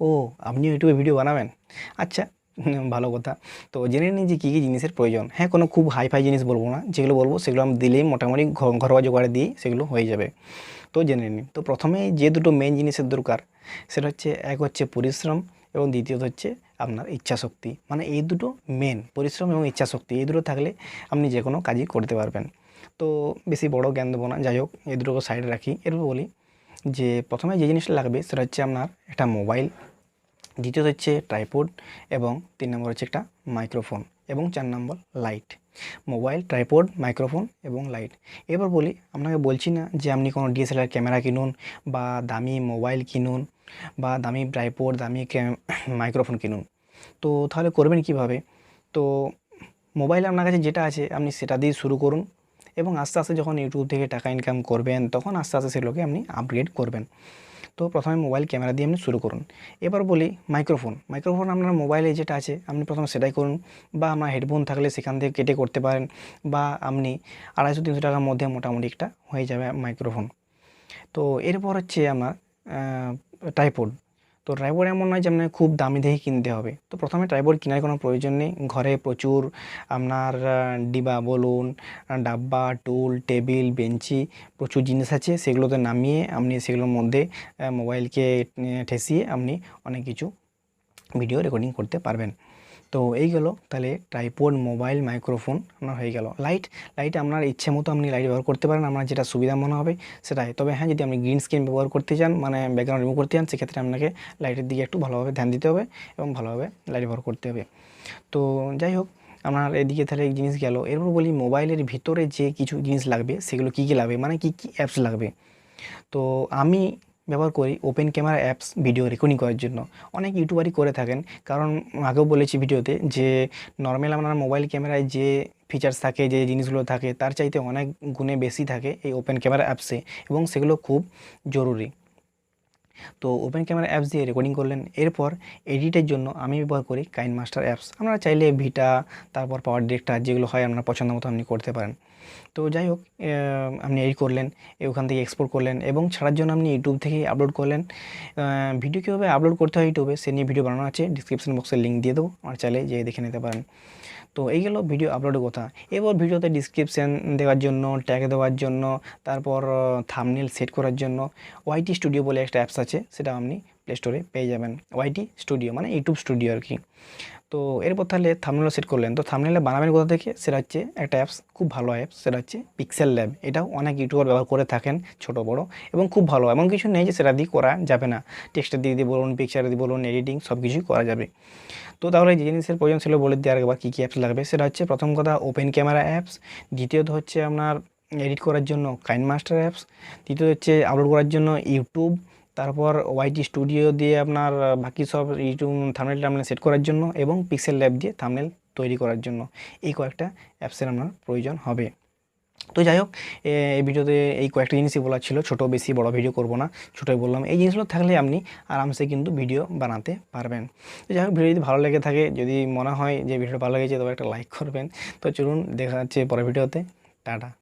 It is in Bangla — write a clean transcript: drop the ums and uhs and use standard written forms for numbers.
ও, আপনিও ইউটিউবে ভিডিও বানাবেন? আচ্ছা, ভালো কথা। তো জেনে নিন যে কী কী জিনিসের প্রয়োজন। হ্যাঁ, কোনো খুব হাই-ফাই জিনিস বলবো না, যেগুলো বলবো সেগুলো আমি দিলেই মোটামুটি ঘরোয়া জোগাড়ে দিয়েই সেগুলো হয়ে যাবে। তো জেনে নিন। তো প্রথমেই যে দুটো মেন জিনিসের দরকার, সেটা হচ্ছে এক হচ্ছে পরিশ্রম এবং দ্বিতীয়ত হচ্ছে আপনার ইচ্ছাশক্তি। মানে এই দুটো মেন, পরিশ্রম এবং ইচ্ছাশক্তি, এই দুটো থাকলে আপনি যে কোনো কাজই করতে পারবেন। তো বেশি বড় জ্ঞান দেবো না, যাই হোক এই দুটোকে সাইডে রাখি। এরপর বলি যে প্রথমে যে জিনিসটা লাগবে সেটা হচ্ছে আপনার একটা মোবাইল, দ্বিতীয়ত হচ্ছে ট্রাইপড এবং 3 নম্বর হচ্ছে একটা মাইক্রোফোন এবং 4 নম্বর লাইট। মোবাইল, ট্রাইপড, মাইক্রোফোন এবং লাইট। এবার বলি, আপনাকে বলছি না যে আপনি কোনো ডিএসএলআর ক্যামেরা কিনুন বা দামি মোবাইল কিনুন বা দামি ট্রাইপড, দামি মাইক্রোফোন কিনুন। তো তাহলে করবেন কিভাবে? তো মোবাইল আপনার কাছে যেটা আছে আপনি সেটা দিয়ে শুরু করুন এবং আস্তে আস্তে যখন ইউটিউব থেকে টাকা ইনকাম করবেন তখন আস্তে আস্তে সেগুলোকে আপনি আপগ্রেড করবেন। তো প্রথমে মোবাইল ক্যামেরা দিয়ে আপনি শুরু করুন। এবার বলি মাইক্রোফোন। মাইক্রোফোন আপনার মোবাইলে যেটা আছে আপনি প্রথমে সেটাই করুন, বা আমার হেডফোন থাকলে সেখান থেকে কেটে করতে পারেন, বা আপনি 250-300 টাকার মধ্যে মোটামুটি একটা হয়ে যাবে মাইক্রোফোন। তো এরপর হচ্ছে আমার ট্রাইপড। তো ট্রাইপড এমন নয় যে আপনাকে খুব দামি দেখে কিনতে হবে। তো প্রথমে ট্রাইপড কেনার কোনো প্রয়োজন নেই। ঘরে প্রচুর আপনার ডিবা বলুন, ডাব্বা, টুল, টেবিল, বেঞ্চি প্রচুর জিনিস আছে। সেগুলোতে নামিয়ে আপনি সেগুলোর মধ্যে মোবাইলকে ঠেসিয়ে আপনি অনেক কিছু ভিডিও রেকর্ডিং করতে পারবেন। তো এই গেল তাহলে ট্রাইপড, মোবাইল, মাইক্রোফোন আপনার হয়ে গেল। লাইট, লাইট আপনার ইচ্ছে মতো আপনি লাইট ব্যবহার করতে পারেন, আপনার যেটা সুবিধা মনে হবে সেটাই। তবে হ্যাঁ, যদি আপনি গ্রিন স্ক্রিন ব্যবহার করতে চান, মানে ব্যাকগ্রাউন্ড রিমুভ করতে চান, সেক্ষেত্রে আপনাকে লাইটের দিকে একটু ভালোভাবে ধ্যান দিতে হবে এবং ভালোভাবে লাইট ব্যবহার করতে হবে। তো যাই হোক, আপনার এদিকে তাহলে এক জিনিস গেল। এরপর বলি মোবাইলের ভিতরে যে কিছু জিনিস লাগবে সেগুলো কী কী লাগবে, মানে কী কী অ্যাপস লাগবে। তো আমি ব্যবহার করি open camera apps video recording করার জন্য। অনেক ইউটিউবারই করে থাকেন, কারণ আগেও বলেছি ভিডিওতে যে নর্মাল আপনার মোবাইল ক্যামেরায় যে ফিচার্স থাকে, যে জিনিসগুলো থাকে, তার চাইতে অনেক গুণে বেশি থাকে এই ওপেন ক্যামেরা অ্যাপসে, এবং সেগুলো খুব জরুরি। তো ওপেন ক্যামেরা অ্যাপস দিয়ে রেকর্ডিং করলেন। এরপর এডিটের জন্য আমি ব্যবহার করি কাইনমাস্টার অ্যাপস। আপনারা চাইলে ভিটা, তারপর পাওয়ার ডিরেক্টর, যেগুলো হয় আপনার পছন্দ মতো আপনি করতে পারেন। তো যাই হোক, আপনি এডিট করলেন, ওখান থেকে এক্সপোর্ট করলেন এবং ছাড়ার জন্য আপনি ইউটিউব থেকেই আপলোড করলেন। ভিডিও কীভাবে আপলোড করতে হয় ইউটিউবে সে নিয়ে ভিডিও বানানো আছে, ডিসক্রিপশন বক্সে লিঙ্ক দিয়ে দেবো, আমার চাইলে যেয়ে দেখে নিতে পারেন। তো এই গেল ভিডিও আপলোডের কথা। এবার ভিডিওতে ডিসক্রিপশান দেওয়ার জন্য, ট্যাগ দেওয়ার জন্য, তারপর থাম্বনেল সেট করার জন্য ওয়াইটি স্টুডিও বলে একটা অ্যাপস আছে, সেটা আপনি প্লে স্টোরে পেয়ে যাবেন। ওয়াইটি স্টুডিও মানে ইউটিউব স্টুডিও আর কি। তো এরপর তাহলে থাম্বনেল সেট করলেন। তো থাম্বনেলটা বানাবেন কোথা থেকে, সেটা হচ্ছে একটা অ্যাপস, খুব ভালো অ্যাপস, সেটা হচ্ছে পিক্সেল ল্যাব। এটাও অনেক ইউটিউবার ব্যবহার করে থাকেন, ছোট বড়, এবং খুব ভালো। এমন কিছু নেই যে সেটা দিয়ে করা যাবে না। টেক্সটের দিক দিয়ে বলুন, পিকচার দিয়ে বলুন, এডিটিং সব কিছুই করা যাবে। তো তাহলে যে জিনিসের প্রয়োজন ছিল বলে দিয়ে আরেকবার কী কী অ্যাপস লাগবে, সেটা হচ্ছে প্রথম কথা ওপেন ক্যামেরা অ্যাপস, দ্বিতীয়ত হচ্ছে আপনার এডিট করার জন্য কাইনমাস্টার অ্যাপস, তৃতীয়ত হচ্ছে আপলোড করার জন্য ইউটিউব, তারপর ওয়াইটি স্টুডিও দিয়ে আপনার বাকি সব ইউটিউব থাম্বনেল টাম্বনেল সেট করার জন্য, এবং পিক্সেল ল্যাব দিয়ে থাম্বনেল তৈরি করার জন্য। এই কয়েকটা অ্যাপসের আপনার প্রয়োজন হবে। তো যাই হোক, এই ভিডিওতে এই কয়েকটা জিনিসই বলার ছিল। ছোটো বেশি বড় ভিডিও করব না, ছোটোই বললাম। এই জিনিসগুলো থাকলে আপনি আরামসে কিন্তু ভিডিও বানাতে পারবেন। তো যাই হোক, ভিডিও যদি ভালো লেগে থাকে, যদি মনে হয় যে ভিডিওটা ভালো লেগেছে, তবে একটা লাইক করবেন। তো চলুন, দেখা যাচ্ছে পরের ভিডিওতে। টাটা।